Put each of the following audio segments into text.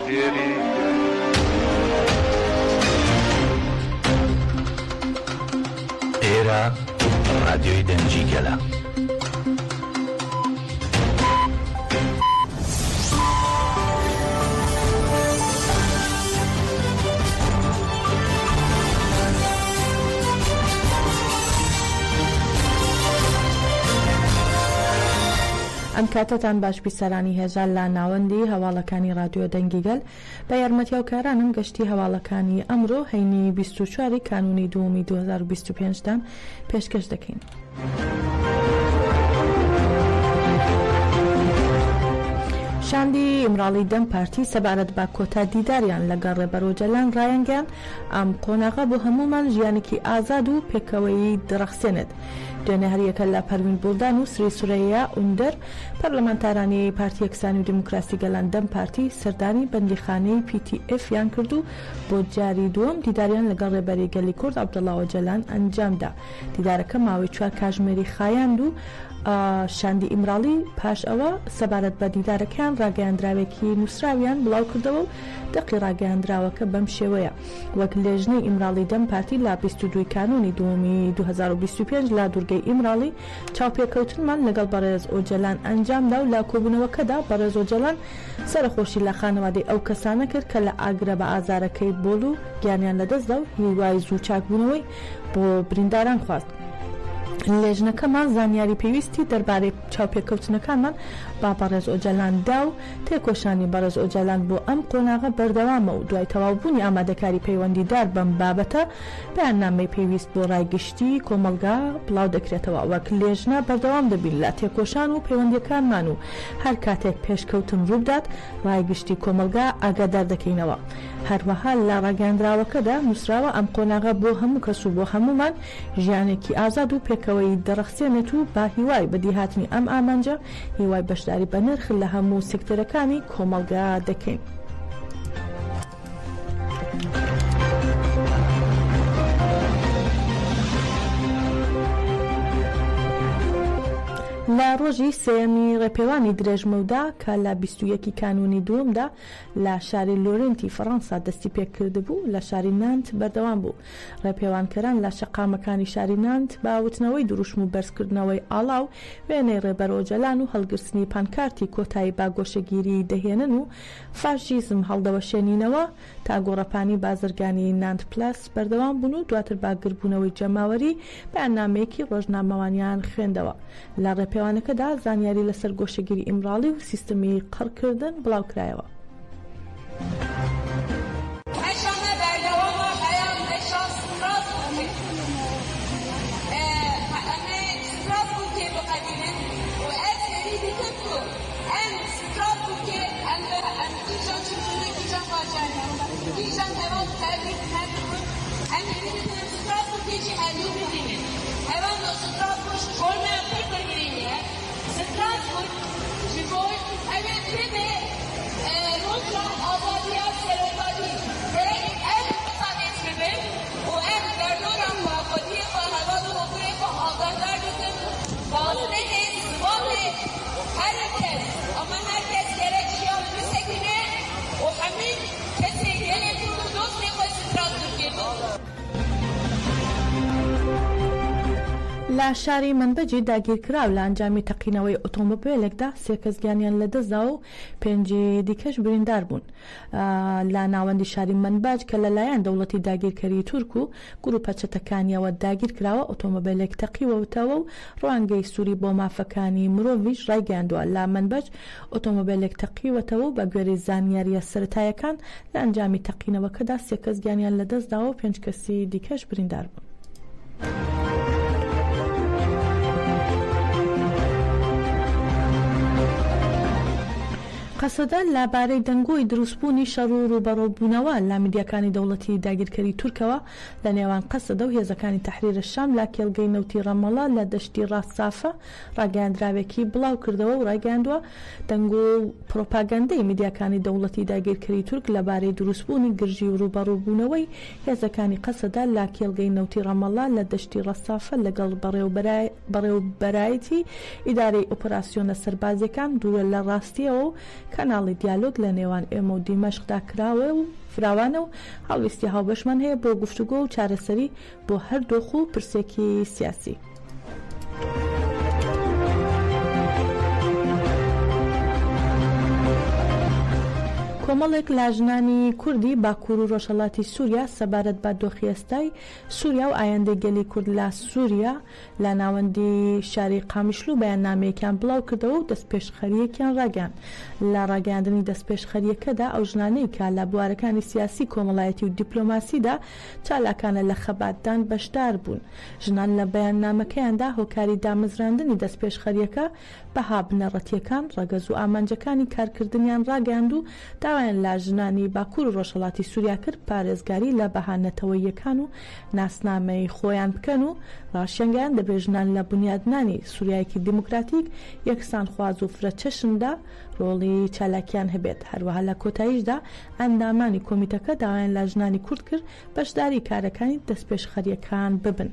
زیری ئێرە ڕادیۆی دەنجیگەلە. ئەم کاتتان باش بیسەرانی هێژال لا ناوەندی هەواڵەکانی رادیۆ دەنگیگەل بە یارمەتیاوکارانم گەشتی هەواڵەکانی ئەمڕۆ هەینی 24 کانونی دووەمی 2025دان پێشکەش دەکەین. شاندی ئیمراڵی دەم پارتی سەبارەت بە کۆتا دیداریان لەگەڵ ڕێبەرۆجەلان ڕایەنگیان ئەم قۆناغا بۆ هەمومان ژیانێکی ئازاد و پێکەوەی دڕەخسێنێت. دوێنێ هەریەکە لە پەروین بولدان و سری سورەیە ئوندەر پەرلەمانتارانی پارتی یەکسانی و دیموکراسی گەلان دەم پارتی سەردانی بەندیخانەی PTF یان کرد و بۆ جاری دووەم دیداریان لەگەڵ ڕێبەری گەلی کورد عەبدوڵڵا ئۆجەلان ئەنجامدا. دیدارەکە ماوەی 4 کاتژمێری خایاند و شاندی ئیمراڵی پاش ئەوە سەبارەت بە دیدارەکان ڕاگەیاندراوێکی نووسراویان بڵاو کردەوە و دەقی ڕاگەیاندراوەکە بەم شێوەیە. وەک لێژنەی ئیمراڵی دەم پارتی لا 22 کانونی دووەمی 2025 لا دوورگەی ئیمراڵی چاوپێکەوتنمان لەگەڵ بەڕێز ئۆجەلان ئەنجامدا و لا کۆبوونەوەکەدا بەڕێز ئۆجەلان سەرخۆشی لە خانەوادەی ئەو کەسانە کرد کە لە ئاگرە بە ئازارەکەی بۆڵ و گیانیان لەدەستدا و هیوای زوو چاکبوونەوەی بۆ برینداران خواست. لێژنەکەمان زانیاری پێویستی دەربارەی چاوپێکەوتنەکانمان با بەڕێز ئۆجەلان دا و تێکۆشانی بەڕێز ئۆجەلان بۆ ئەم قۆناغە بەردەوامە و دوای تەواوبوونی ئامادەکاری پەیوەندیدار بەم بابەتە بەیاننامەی پێویست بۆ ڕایگشتی کۆمەلگا بڵاو دەکرێتەوە. وەک لێژنە بەردەوام دەبین لە تێکۆشان و پەیوەندیەکانمان و هەر کاتێک پێشکەوتن ڕووبدات ڕایگشتی کۆمەلگا ئاگادار دەکەینەوە. هەروەها لە ڕاگەاندراوەکەدا نووسراوە ئەم قۆناغە بۆ هەموو کەس و بۆ هەمومان ژیانێکی ئازاد و پێکەوەی دەڕەخسێنێت و با هیوای بەدیهاتنی ئەم ئامانجە هیوای بەشداری بە نرخ لە هەموو سێکتەرەکانی کۆمەلگا دەکەین. لە ڕۆژی سێمی ڕێپێوانی درێژمەودا کە لە 21 کانونی دووەمدا لە شاری لۆرنتی فەڕەنسا دەستی پێکرد بوو لە شاری نانت بەردەوام بوو. ڕێپێوانکەران لە شەقامەکانی شاری نانت باوتنەوەی دروشم و بەرزکردنەوەی ئاڵاو وێنەی ڕێبەر ئۆجەلان و هەڵگرتنی پانکارتی کۆتایی باگۆشەگیری دەهێنن و فاشیزم هەڵدەوەشێنینەوە تا گۆڕەپانی بازرگانی نانت پلاس بەردەوام بوون و دواتر باگربوونەوەی جەماوەری بەیاننامەیەکی ڕۆژنامەوانیان خوێندەوە. لە ڕێپێوانەکەدا زانیاری لەسەر گۆشەگیری ئیمراڵی و سیستمی قڕکردن بڵاو کرایەوە. لە شاری منبەجی داگیرکراو لە ئەنجامی تەقینەوەی ئۆتۆمۆبیلێکدا 3 کەس گیانیان لەدەستدا و 5 دیکەش بریندار بوون. لە ناوەندی شاری منبەج کە لەلایەن دەوڵەتی داگیرکەری تورک و گروپە چەتەکانیەوە داگیرکراوە ئۆتۆمۆبیلێک تەقیوەتەوە و ڕوانگەی سووری بۆ مافەکانی مرۆڤیش ڕایگەاندووە. لە منبەج ئۆتۆمۆبیلێک تەقیوەتەوە و بە گوێرەی زانیاریە سەرەتایەکان لە ئەنجامی تەقینەوەکەدا 3 کەس گیانیان لەدەستداوە و 5 کەسی دیکەش بریندار بوون. قەسەدە لەبارەی دەنگۆی دروستبوونی شەڕ و ڕوبەڕۆبوونەوە لە میدیاکانی دەوڵەتی داگیرکەری تورکەوە لە نێوان قەسەدە و هێزەکانی تەحریرە شام لە کێڵگەی نەوتی ڕەمەڵە لە دەشتی ڕاستافە ڕاگەاندراوێکی بڵاو کردەوە و ڕایگەاندووە دەنگ و پرۆپاگەندەی میدیاکانی دەوڵەتی داگیرکەری تورک لەبارەی دروستبوونی گرژی و ڕوبەڕۆبوونەوەی هێزەکانی قەسەدە لە کێڵگەی نەوتی ڕەمەڵە لە دەشتی ڕاستافە لەگەڵ بەڕێوەبەرایەتی ئیدارەی ئۆپەراسیۆنە سەربازیەکان دوورە لە ڕاستیەوە و کەناڵی دیالۆگ لە نێوان ئێمە و دیمەشقدا کراوە و فراوانە و هەڵویستی هاوبەشمان هەیە بۆ گفتوگۆ و چارەسەری بۆ هەر دۆخ و پرسێکی سیاسی. کۆمەڵێک لاژنانی کوردی باکوور و ڕۆژهەڵاتی سووریا سەبارەت بە دۆخی سووریا و ئایندەی گەلی کورد لە سووریا لە ناوەندی شاری قامیشلو بەیاننامەیەکیان بڵاو کردەوە و دەستپێشخەریەکیان ڕاگەیاند. لە ڕاگەیاندنی دەستپێشخەریەکەدا ئەو ژنانەی کە لە بوارەکانی سیاسی کۆمەڵایەتی و دیپلۆماسیدا چالاکانە لە خەباتدان بەشدار بوون. ژنان لە بەیاننامەکەیاندا هۆکاری دامەزراندنی دەستپێشخەریەکە بەها بنەڕەتیەکان ڕەگەز و ئامانجەکانی کارکردنیان ڕاگەیاند و داوایان لا ژنانی باکوور و ڕۆژهەڵاتی سووریا کرد پارێزگاری لە بەهانەتەوەیەکان و ناسنامەی خۆیان بکەن و ڕاشێنگیان دەبێت ژنان لە بنیادنانی سووریایەکی دیموکراتیک یەکسان خواز و فرەچەشندا ڕۆڵی چالاکیان هەبێت. هەروەها لە کۆتاییشدا ئەندامانی کۆمیتەکە داوایان لا ژنانی کورد کرد بەشداری کارەکانی دەستپێشخەریەکان ببن.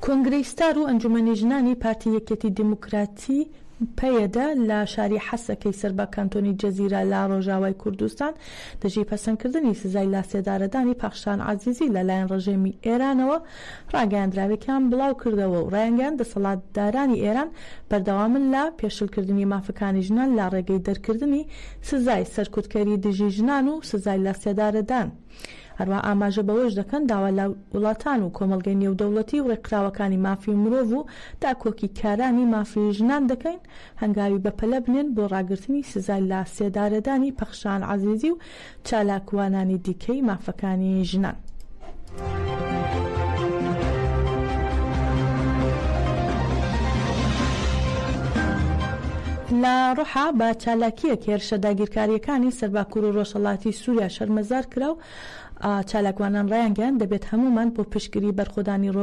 کۆنگرەی ستار و ئەنجومەنی ژنانی پارتی یەکێتی دیموکراتی پەیەدا لە شاری حەسەکەی سەر بە کانتۆنی جەزیرە لە ڕۆژاوای کوردستان دەژی پەسەندکردنی سزای لاسێدارەدانی پاخشان عەزیزی لەلایەن ڕژێمی ئێرانەوە ڕاگەیاندراوێکیان بڵاو کردەوە و ڕایانگەیاند دەسەڵاتدارانی ئێران بەردەوامن لە پێشلکردنی مافەکانی ژنان لە ڕێگەی دەرکردنی سزای سەرکوتکەری دژی ژنان و سزای لاسێدارەدان. هەروە ئاماژە بەوەش دەکەن داوا لە وڵاتان و کۆمەڵگەی نێودەوڵەتی و ڕێکخراوەکانی مافی مرۆڤ و داکۆکی کارانی مافی ژنان دەکەین هەنگاوی بەپەلە بنێن بۆ ڕاگررتنی سزای لا سێدارەدانی پەخشان عەزیزی و چالاکوانانی دیکەی مافەکانی ژنان. لە ڕۆحا بە چالاکیەک هێرشە داگیرکاریەکانی سەرباکوور و ڕۆژهەڵاتی سووریا شەرمەزار کرا و چالاکوانان ڕایانگەیاند دەبێت هەمومان بۆ پشتگیری بەرخۆدانی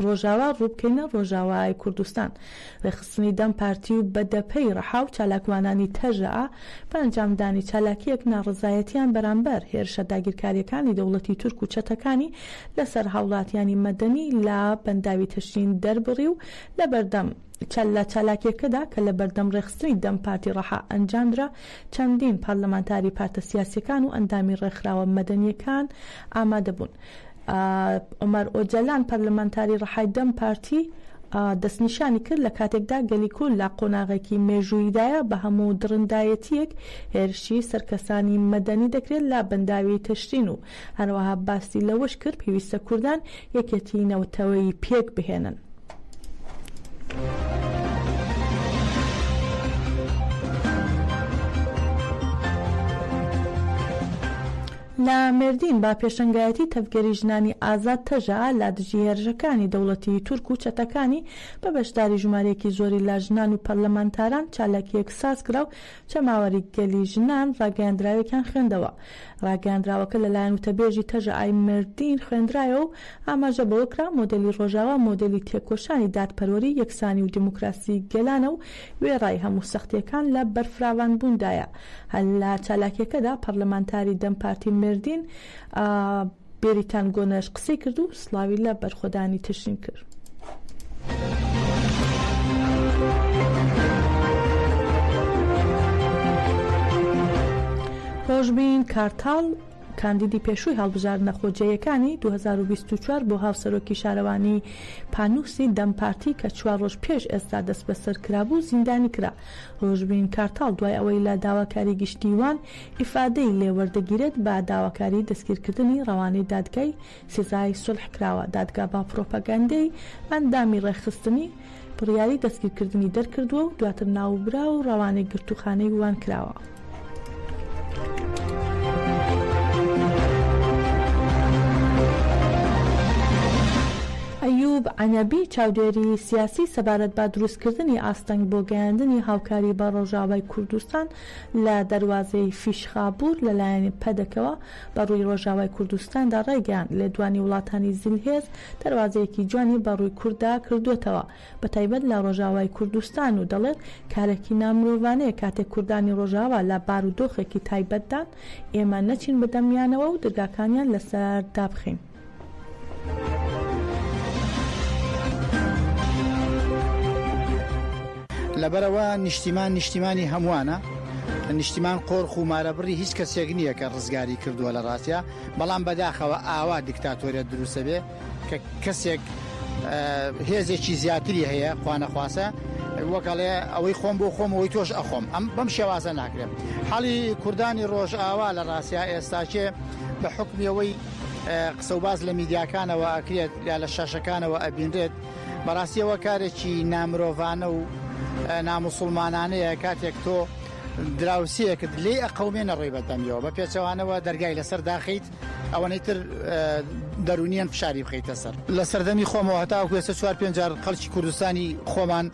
ڕۆژاوا ڕووبکەینە ڕۆژاوای کوردستان. ڕێخستنی دەم پارتی و بەدەپەی ڕەحا و چالاکوانانی تەژە بە ئەنجامدانی چالاکیەک ناڕزایەتیان بەرامبەر هێرشە داگیرکاریەکانی دەوڵەتی تورک و چەتەکانی لەسەر هاوڵاتیانی مەدەنی لە بەنداوی تەشرین دەربڕی و لە بەردەم لە چالاکیەکەدا کە لە بەردەم ڕێخستنی دەم پارتی ڕەحا ئەنجامدرا چەندین پارلەمانتاری پارتە سیاسیەکان و ئەندامی ڕێکخراوە مەدەنیەکان ئامادە بوون. عومەر ئۆجەلان پەرلەمانتاری ڕەحای دەم پارتی دەستنیشانی کرد لە کاتێکدا گەلیکول لە قۆناغێکی مێژوویدایە بە هەموو درڕندایەتیەک هێرشی سەرکەسانی مەدەنی دەکرێت لە بەنداوی تەشرین و هەروەها باسی لەوەش کرد پێویستە کوردان یەکێتی نەوتەوەی پێک بهێنن. لە مێردین با پێشنگایەتی تەفگەری ژنانی ئازاد تەژە لە دژی هێرشەکانی دەوڵەتی تورک و چەتەکانی بە بەشداری ژمارەیەکی زۆری لە ژنان و پەرلەمانتاران چالاکیەک ساز کرا و چەماوەری گەلی ژنان ڕاگەیاندراوێکیان خوێندەوە. ڕاگەیاندراوەکە لەلایەن وتەبێژی تەژە ئای مێردین خوێندرایەوە و ئاماژە بەوە کرا مۆدێلی ڕۆژاوا مۆدێلی تێکۆشانی دادپەروەری یەکسانی و دیموکراسی گەلانە و وێڕای هەموو سەختیەکان لە بەرفراوان بووندایە. هەل لە چالاکیەکەدا پەرلەمانتاری دەم پارتی مێردین بێریتان گۆنەش قسەی کرد و سڵاوی لە بەرخۆدانی تشرین کرد. ڕۆژبین کارتاڵ کاندیدی پێشووی هەڵبژاردنە خۆجێیەکانی 2024 بۆ هاوسەرۆکی شارەوانی پانووسی دەم پارتی کە 4 ڕۆژ پێش ئێستا دەست بەسەر کرابوو زیندانی کرا. ڕۆژبین کارتاڵ دوای ئەوەی لە داواکاری گشتیوان ئیفادەی لێوەردەگیرێت بە داواکاری دەستگیرکردنی ڕەوانەی دادگای سزای سولح کراوە. دادگا با پرۆپاگاندەی ئەندامی ڕێخستنی بڕیاری دەستگیرکردنی دەرکردووە و دواتر ناوبرا و ڕەوانەی گرتوخانەی وان کراوە. ئەیوب عەنەبی چاودێری سیاسی سەبارەت بە دروستکردنی ئاستەنگ بۆ گەیاندنی هاوکاری بە ڕۆژاوای کوردستان لە دەواازەی فیشخابور لەلایەنی پەدەکەوە بە ڕووی ڕۆژاوای کوردستاندا ڕێگەیان لە دوانی وڵاتانی زیلهێز دەواازەیەکی جوانی بە ڕووی کووردا کردوێتەوە بە تایبەت لە ڕۆژاوای کوردستان و دەڵێت کارێکی نامرۆڤانەیە کاتێک کوردانی ڕۆژاوا لە بارودۆخێکی تایبەتدان ئێمە نەچین بەدەمیانەوە و دەرگاکانیان لەسەر دابخین. لەبەرەوە نیشتیمانی هەمووانە، نیشتیمان قۆرخ و مارەبڕی هیچ کەسێک نییە کە ڕزگاری کردووە لە ڕاستە، بەڵام بەداخەوە ئاوا دیکتاتۆریەت دروستە بێ کە کەسێک هێزێکی زیاتری هەیە خوانەخواسە وەکەڵێ ئەوەی خۆم بۆ خۆم ئەوەی تۆش ئەخۆم، ئەم بەم شێوازە ناکرێت. حاڵی کوردانی ڕۆژ ئاوا لە ڕاستە ئێستاچێ بە حکمیەوەی قسە و باز لە میدیاکانەوە ئەکرێت یا لە شاشەکانەوە ئەبینرێت، بەڕاستیەوە کارێکی نامرۆڤانە و ناموسڵمانانەیە کاتێک تۆ دراوسەیەکت لێ ئەقەومێنە ڕێی بەدەمیەوە بە پێچەوانەوە دەرگای لەسەر داخیت ئەوەی تر دەرونیان فشاری بخەیتە سەر. لە سەردەمی خۆمەوە هەتاوەکو ئێستا 4-5 جار خەڵکی کوردستانی خۆمان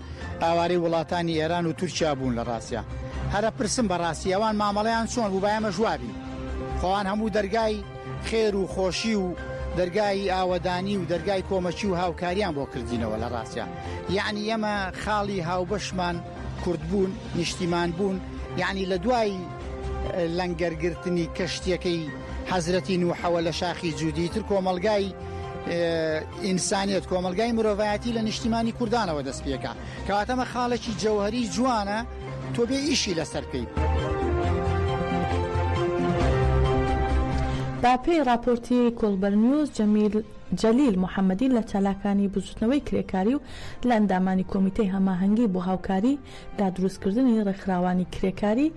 ئاوارەی وڵاتانی ئێران و تورکیا بوون لە ڕاستە. هەرە پرسم بەڕاستی ئەوان مامەڵەیان چۆن بوو بایەمە ژوابین، خۆوان هەموو دەرگای خێر و خۆشی و دەرگای ئاوەدانی و دەرگای کۆمەچی و هاوکاریان بۆ کردینەوە لە ڕاستە. یعنی ئێمە خاڵی هاوبەشمان کورد بوون، نیشتیمان بوون، یعنی لە دوای لەنگەرگرتنی کەشتیەکەی حەزرەتی نوحەوە لە شاخی جوودی تر کۆمەلگای ئینسانیەت، کۆمەلگای مرۆڤایەتی لە نیشتیمانی کوردانەوە دەست پێکە، کەواتەمە خاڵێکی جەوهەری جوانە تۆ بێ ئیشی لەسەر بکەیت. باپەی راپۆرتی کۆڵبەر نیوز جەلیل محەممەدی لە چالاکانی بزوتنەوەی کرێکاری و لە ئەندامانی کۆمیتەی هەماهەنگی بۆ هاوکاری لا دروستکردنی ڕێکخراوانی کرێکاری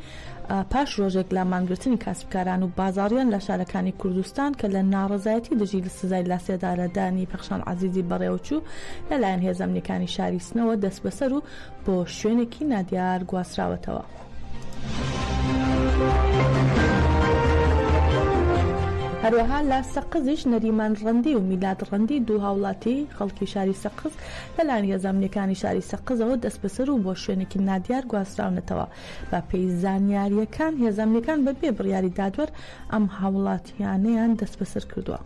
پاش ڕۆژێک لە مانگرتنی کاسبکاران و بازاڕیان لە شارەکانی کوردستان کە لە ناڕزایەتی دژی لە سزای لاسێدارەدانی پەخشان عەزیزی بەڕێوەچوو لەلایەن هێزەمنیەکانی شاری سنەوە دەست بەسەر و بۆ شوێنێکی نادیار گواستراوەتەوە. هەروەها لە سەقزیش نەریمان ڕەندی و میلاد ڕەندی دوو هاوڵاتی خەڵکی شاری سەقز لەلایەن هێزەمنیەکانی شاری سەقزەوە دەست بەسەر و بۆ شوێنێکی نادیار گواستراونەتەوە. بە پێی زانیاریەکان هێزەمنیەکان بەبێ بڕیاری دادوەر ئەم هاوڵاتیانەیان دەست بەسەر کردووە.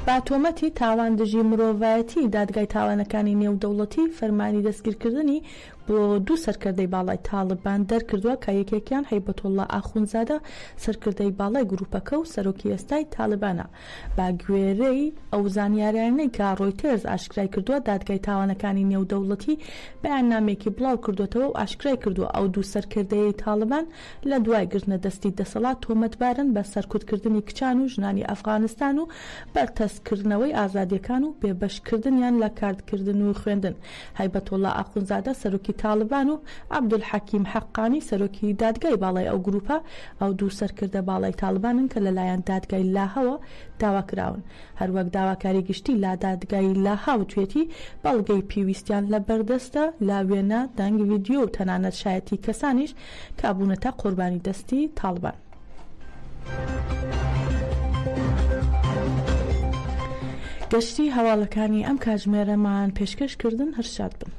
با تۆمەتی تاوان دژی مرۆڤایەتی دادگای تاوانەکانی نێودەوڵەتی فەرمانی دەستگیرکردنی بۆ دوو سەرکردەی باڵای تاالبان دەرکردووە کە یەکێکیان هەیبەتوڵڵا ئاخونزادە سەرکردەی باڵای گروپەکە و سەرۆکی ئێستای تاالبانە. با گوێرەی ئەو زانیاریانەی کە ڕۆیتێرز ئاشکرای کردووە دادگای تاوانەکانی نێودەوڵەتی بەیاننامێکی بڵاو کردوێتەوە و ئاشکرای کردووە ئەو دوو سەرکردەی تاالبان لە دوای گرتنە دەستی دەسەڵات تۆمەتبارن بە سەرکوتکردنی کچان و ژنانی ئەفغانستان و بەرتەسکردنەوەی ئازادیەکان و بێبەشکردنیان لە کاردکردن و خوێندن. هەیبەتوڵڵا ئاخونزادە سەرۆکی تاالبان و عەبدولحەکیم حەقانی سەرۆکی دادگای باڵای ئەو گروپە ئەو دوو سەرکردە باڵای تاالبانن کە لەلایەن دادگای لاهەوە داواکراون. هەروەک داواکاری گشتی لا دادگای لاهاو توێتی بەڵگەی پێویستیان لە بەردەستە لا وێنە دەنگ ڤیدیۆ و تەنانەت شایەتی کەسانیش کابوونەتە قوربانی دەستی تاالبان. گەشتی هەواڵەکانی ئەم کاتژمێرەمان پێشکەشکردن هەرشاد بن.